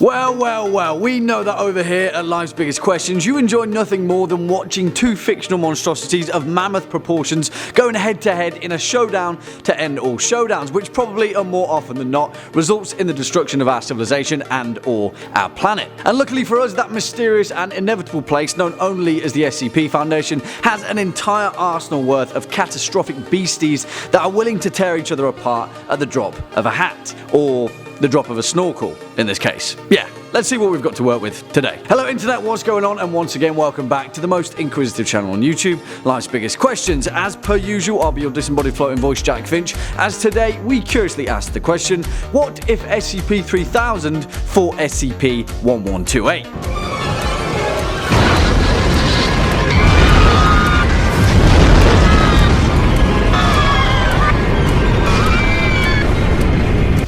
Well, we know that over here at Life's Biggest Questions, you enjoy nothing more than watching two fictional monstrosities of mammoth proportions going head to head in a showdown to end all showdowns, which probably and more often than not results in the destruction of our civilization and or our planet. And luckily for us, that mysterious and inevitable place known only as the SCP Foundation has an entire arsenal worth of catastrophic beasties that are willing to tear each other apart at the drop of a hat, or the drop of a snorkel in this case. Yeah, let's see what we've got to work with today. Hello internet, what's going on? And once again, welcome back to the most inquisitive channel on YouTube, Life's Biggest Questions. As per usual, I'll be your disembodied floating voice, Jack Finch, as today we curiously ask the question, what if SCP-3000 fought SCP-1128?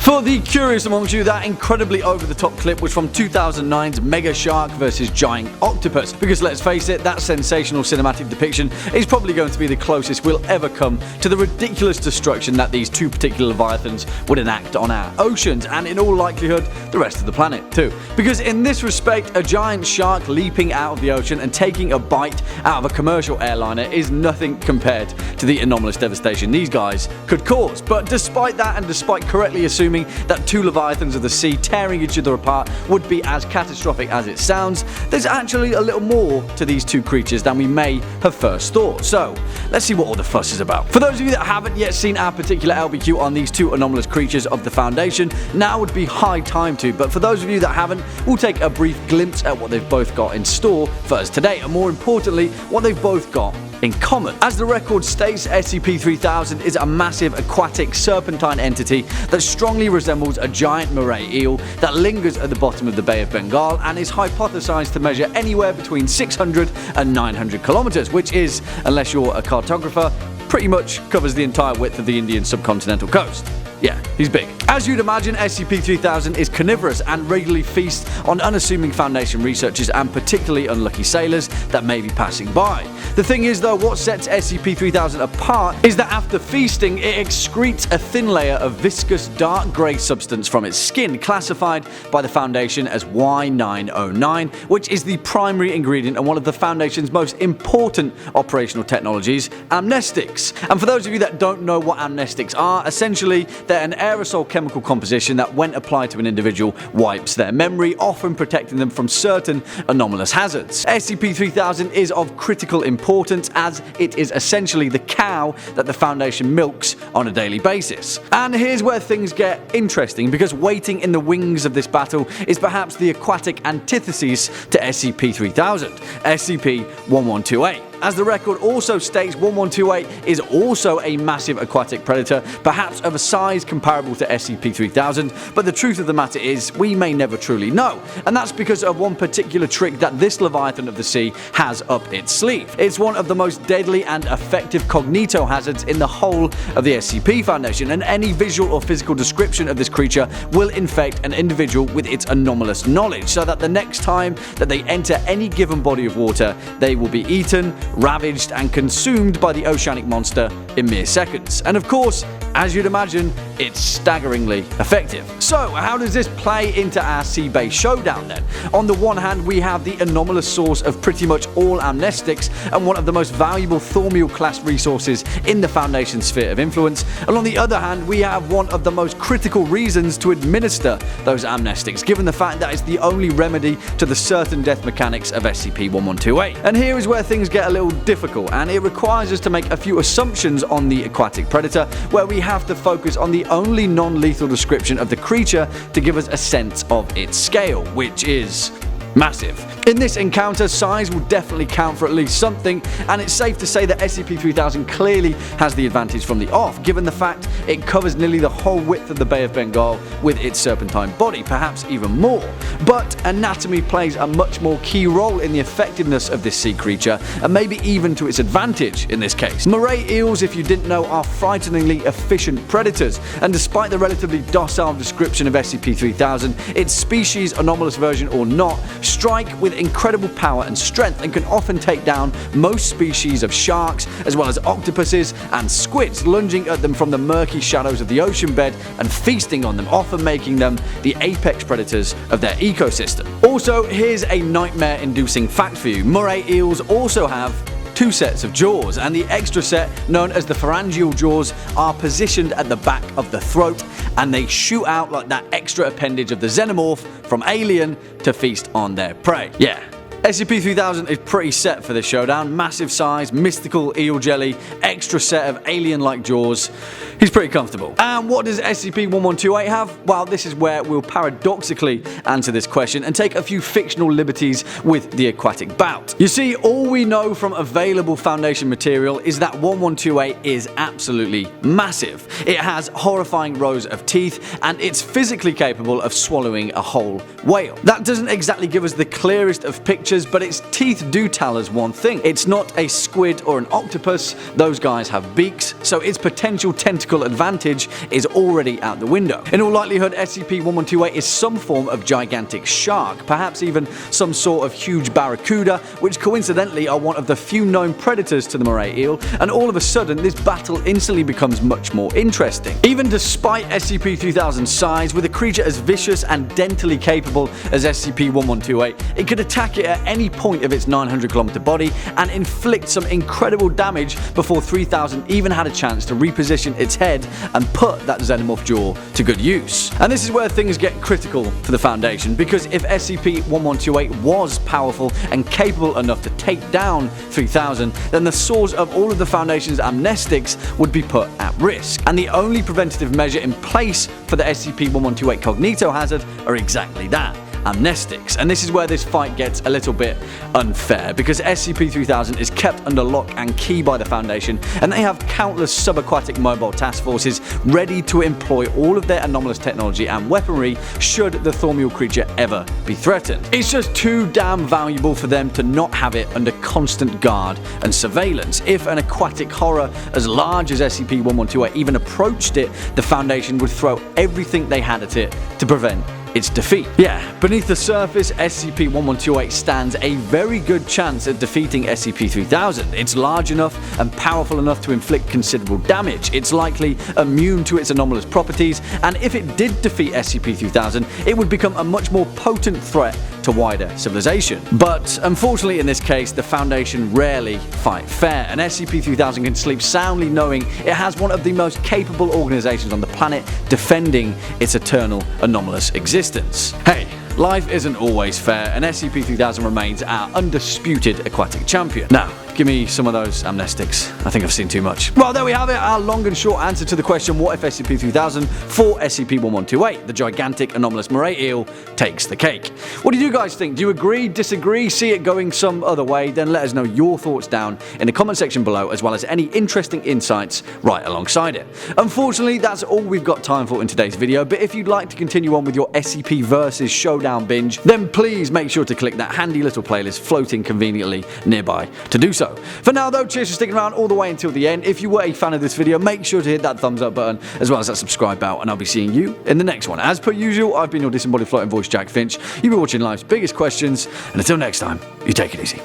For the curious amongst you, that incredibly over-the-top clip was from 2009's Mega Shark vs Giant Octopus, because let's face it, that sensational cinematic depiction is probably going to be the closest we'll ever come to the ridiculous destruction that these two particular leviathans would enact on our oceans, and in all likelihood, the rest of the planet too. Because in this respect, a giant shark leaping out of the ocean and taking a bite out of a commercial airliner is nothing compared to the anomalous devastation these guys could cause. But despite that, and despite correctly assuming that two leviathans of the sea tearing each other apart would be as catastrophic as it sounds, there's actually a little more to these two creatures than we may have first thought. So let's see what all the fuss is about. For those of you that haven't yet seen our particular LBQ on these two anomalous creatures of the Foundation, now would be high time to, but for those of you that haven't, we'll take a brief glimpse at what they've both got in store for us today, and more importantly, what they've both got in common. As the record states, SCP-3000 is a massive aquatic serpentine entity that strongly resembles a giant moray eel that lingers at the bottom of the Bay of Bengal and is hypothesized to measure anywhere between 600 and 900 kilometers, which is, unless you're a cartographer, pretty much covers the entire width of the Indian subcontinental coast. Yeah, he's big. As you'd imagine, SCP-3000 is carnivorous and regularly feasts on unassuming Foundation researchers and particularly unlucky sailors that may be passing by. The thing is though, what sets SCP-3000 apart is that after feasting, it excretes a thin layer of viscous dark grey substance from its skin, classified by the Foundation as Y909, which is the primary ingredient and one of the Foundation's most important operational technologies, amnestics. And for those of you that don't know what amnestics are, essentially they're an aerosol chemical composition that, when applied to an individual, wipes their memory, often protecting them from certain anomalous hazards. SCP-3000 is of critical importance as it is essentially the cow that the Foundation milks on a daily basis. And here's where things get interesting, because waiting in the wings of this battle is perhaps the aquatic antithesis to SCP-3000, SCP-1128. As the record also states, 1128 is also a massive aquatic predator, perhaps of a size comparable to SCP-3000, but the truth of the matter is, we may never truly know, and that's because of one particular trick that this leviathan of the sea has up its sleeve. It's one of the most deadly and effective cognito hazards in the whole of the SCP Foundation, and any visual or physical description of this creature will infect an individual with its anomalous knowledge, so that the next time that they enter any given body of water, they will be eaten, ravaged and consumed by the oceanic monster in mere seconds. And of course, as you'd imagine, it's staggeringly effective. So how does this play into our sea-based showdown then? On the one hand, we have the anomalous source of pretty much all amnestics and one of the most valuable Thormial class resources in the Foundation's sphere of influence, and on the other hand, we have one of the most critical reasons to administer those amnestics, given the fact that it's the only remedy to the certain death mechanics of SCP-1128. And here is where things get a little difficult, and it requires us to make a few assumptions on the aquatic predator, where we have to focus on the only non-lethal description of the creature to give us a sense of its scale, which is massive. In this encounter, size will definitely count for at least something, and it's safe to say that SCP-3000 clearly has the advantage from the off, given the fact it covers nearly the whole width of the Bay of Bengal with its serpentine body, perhaps even more. But anatomy plays a much more key role in the effectiveness of this sea creature, and maybe even to its advantage in this case. Moray eels, if you didn't know, are frighteningly efficient predators, and despite the relatively docile description of SCP-3000, its species, anomalous version or not, strike with incredible power and strength and can often take down most species of sharks, as well as octopuses and squids, lunging at them from the murky shadows of the ocean bed and feasting on them, often making them the apex predators of their ecosystem. Also, here's a nightmare-inducing fact for you. Moray eels also have 2 sets of jaws, and the extra set, known as the pharyngeal jaws, are positioned at the back of the throat, and they shoot out like that extra appendage of the xenomorph from Alien to feast on their prey. Yeah. SCP-3000 is pretty set for this showdown. Massive size, mystical eel jelly, extra set of alien-like jaws. He's pretty comfortable. And what does SCP-1128 have? Well, this is where we'll paradoxically answer this question and take a few fictional liberties with the aquatic bout. You see, all we know from available Foundation material is that 1128 is absolutely massive. It has horrifying rows of teeth, and it's physically capable of swallowing a whole whale. That doesn't exactly give us the clearest of pictures, but its teeth do tell us one thing. It's not a squid or an octopus. Those guys have beaks, so its potential tentacle advantage is already out the window. In all likelihood, SCP-1128 is some form of gigantic shark, perhaps even some sort of huge barracuda, which coincidentally are one of the few known predators to the moray eel, and all of a sudden this battle instantly becomes much more interesting. Even despite SCP-3000's size, with a creature as vicious and dentally capable as SCP-1128, it could attack it at any point of its 900-kilometer body and inflict some incredible damage before 3000 even had a chance to reposition its head and put that xenomorph jaw to good use. And this is where things get critical for the Foundation, because if SCP-1128 was powerful and capable enough to take down 3000, then the source of all of the Foundation's amnestics would be put at risk. And the only preventative measure in place for the SCP-1128 cognito hazard are exactly that: amnestics. And this is where this fight gets a little bit unfair, because SCP-3000 is kept under lock and key by the Foundation, and they have countless subaquatic mobile task forces ready to employ all of their anomalous technology and weaponry should the thormeal creature ever be threatened. It's just too damn valuable for them to not have it under constant guard and surveillance. If an aquatic horror as large as SCP-1128 even approached it, the Foundation would throw everything they had at it to prevent its defeat. Yeah, beneath the surface, SCP-1128 stands a very good chance at defeating SCP-3000. It's large enough and powerful enough to inflict considerable damage. It's likely immune to its anomalous properties, and if it did defeat SCP-3000, it would become a much more potent threat to wider civilization. But unfortunately in this case, the Foundation rarely fight fair, and SCP-3000 can sleep soundly knowing it has one of the most capable organizations on the planet defending its eternal anomalous existence. Hey, life isn't always fair, and SCP-3000 remains our undisputed aquatic champion. Now, give me some of those amnestics. I think I've seen too much. Well, there we have it, our long and short answer to the question, what if SCP-3000 fought SCP-1128? The gigantic anomalous moray eel takes the cake. What do you guys think? Do you agree, disagree, see it going some other way? Then let us know your thoughts down in the comment section below, as well as any interesting insights right alongside it. Unfortunately, that's all we've got time for in today's video, but if you'd like to continue on with your SCP versus Showdown binge, then please make sure to click that handy little playlist floating conveniently nearby to do so. For now though, cheers for sticking around all the way until the end. If you were a fan of this video, make sure to hit that thumbs up button as well as that subscribe bell, and I'll be seeing you in the next one. As per usual, I've been your disembodied floating voice, Jack Finch. You've been watching Life's Biggest Questions, and until next time, you take it easy.